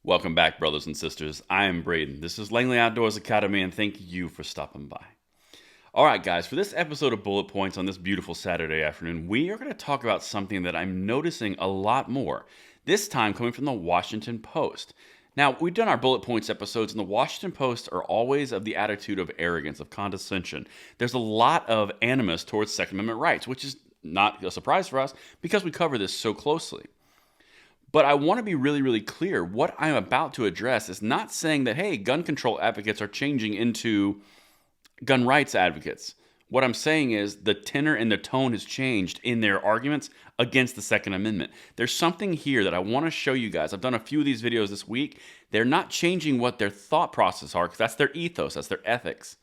Welcome back, brothers and sisters. I am Braden. This is Langley Outdoors Academy, and thank you for stopping by. All right, guys, for this episode of Bullet Points on this beautiful Saturday afternoon, we are going to talk about something that I'm noticing a lot more, this time coming from the Washington Post. Now, we've done our Bullet Points episodes, and the Washington Post are always of the attitude of arrogance, of condescension. There's a lot of animus towards Second Amendment rights, which is not a surprise for us because we cover this so closely. But I want to be really, really clear. What I'm about to address is not saying that, hey, gun control advocates are changing into gun rights advocates. What I'm saying is the tenor and the tone has changed in their arguments against the Second Amendment. There's something here that I want to show you guys. I've done a few of these videos this week. They're not changing what their thought process are because that's their ethos, that's their ethics.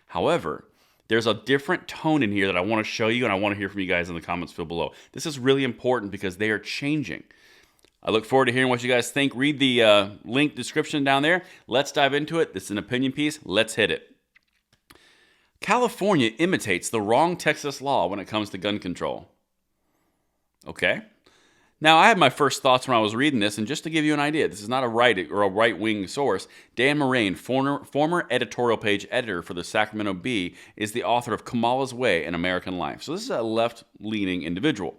However, there's a different tone in here that I want to show you, and I want to hear from you guys in the comments field below. This is really important because they are changing. I look forward to hearing what you guys think. Read the link description down there. Let's dive into it. This is an opinion piece. Let's hit it. California imitates the wrong Texas law when it comes to gun control. Okay. Now, I had my first thoughts when I was reading this, and just to give you an idea, this is not a right-wing source. Dan Moraine, former editorial page editor for the Sacramento Bee, is the author of Kamala's Way in American Life. So this is a left-leaning individual.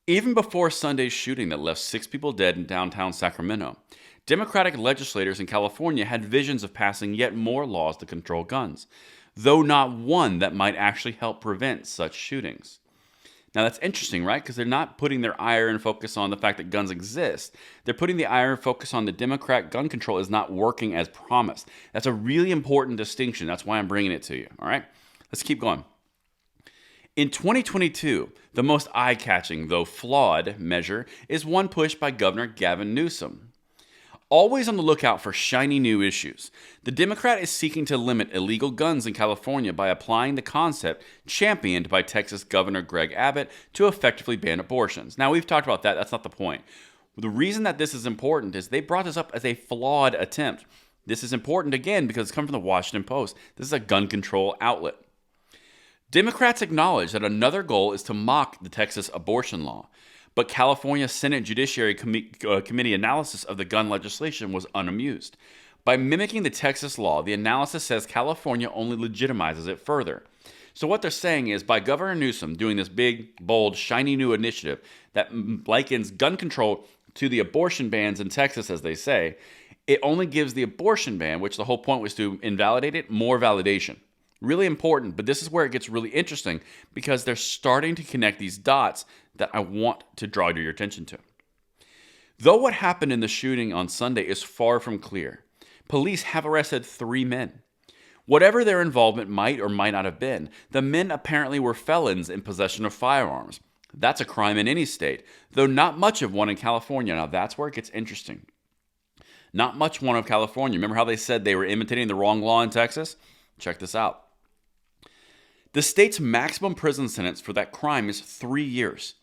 Even before Sunday's shooting that left 6 people dead in downtown Sacramento, Democratic legislators in California had visions of passing yet more laws to control guns, though not one that might actually help prevent such shootings. Now that's interesting, right? Because they're not putting their ire and focus on the fact that guns exist. They're putting the ire and focus on the Democrat gun control is not working as promised. That's a really important distinction. That's why I'm bringing it to you, all right? Let's keep going. In 2022, the most eye-catching, though flawed, measure is one pushed by Governor Gavin Newsom. Always on the lookout for shiny new issues, the Democrat is seeking to limit illegal guns in California by applying the concept championed by Texas Governor Greg Abbott to effectively ban abortions. Now, we've talked about that. That's not the point. The reason that this is important is they brought this up as a flawed attempt. This is important, again, because it's come from the Washington Post. This is a gun control outlet. Democrats acknowledge that another goal is to mock the Texas abortion law, but California Senate Judiciary Committee analysis of the gun legislation was unamused. By mimicking the Texas law, the analysis says California only legitimizes it further. So what they're saying is by Governor Newsom doing this big, bold, shiny new initiative that likens gun control to the abortion bans in Texas, as they say, it only gives the abortion ban, which the whole point was to invalidate it, more validation. Really important, but this is where it gets really interesting because they're starting to connect these dots that I want to draw your attention to. Though what happened in the shooting on Sunday is far from clear, police have arrested 3 men. Whatever their involvement might or might not have been, the men apparently were felons in possession of firearms. That's a crime in any state, though not much of one in California. Now that's where it gets interesting. Not much one of California. Remember how they said they were imitating the wrong law in Texas? Check this out. The state's maximum prison sentence for that crime is 3 years.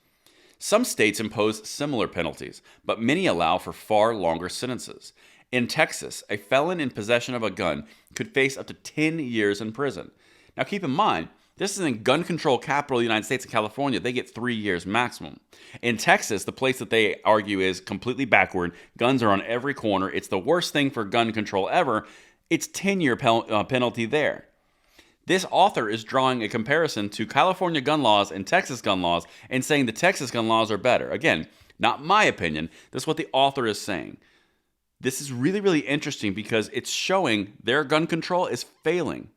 Some states impose similar penalties, but many allow for far longer sentences. In Texas, a felon in possession of a gun could face up to 10 years in prison. Now keep in mind, this is in gun control capital of the United States of California. They get 3 years maximum. In Texas, the place that they argue is completely backward, guns are on every corner, it's the worst thing for gun control ever, it's 10-year penalty there. This author is drawing a comparison to California gun laws and Texas gun laws and saying the Texas gun laws are better. Again, not my opinion. This is what the author is saying. This is really, really interesting because it's showing their gun control is failing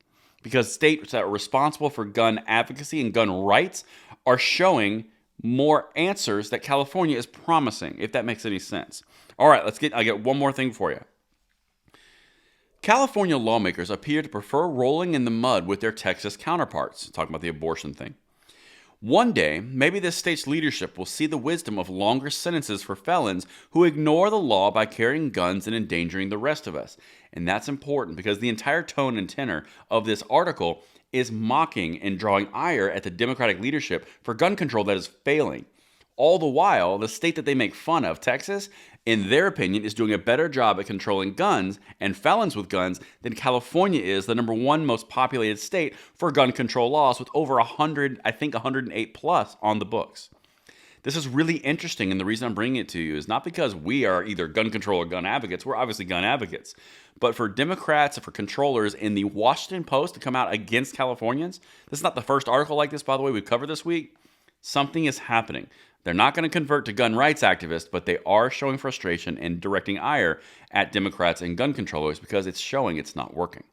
because states that are responsible for gun advocacy and gun rights are showing more answers that California is promising, if that makes any sense. All right, I get one more thing for you. California lawmakers appear to prefer rolling in the mud with their Texas counterparts, talking about the abortion thing. One day, maybe this state's leadership will see the wisdom of longer sentences for felons who ignore the law by carrying guns and endangering the rest of us. And that's important because the entire tone and tenor of this article is mocking and drawing ire at the Democratic leadership for gun control that is failing. All the while, the state that they make fun of, Texas, in their opinion, is doing a better job at controlling guns and felons with guns than California is, the number 1 most populated state for gun control laws with over 100, I think 108 plus on the books. This is really interesting, and the reason I'm bringing it to you is not because we are either gun control or gun advocates. We're obviously gun advocates. But for Democrats and for controllers in the Washington Post to come out against Californians, this is not the first article like this, by the way, we've covered this week. Something is happening. They're not going to convert to gun rights activists, but they are showing frustration and directing ire at Democrats and gun controllers because it's showing it's not working.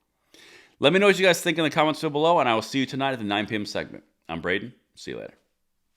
Let me know what you guys think in the comments below, and I will see you tonight at the 9 p.m. segment. I'm Braden. See you later.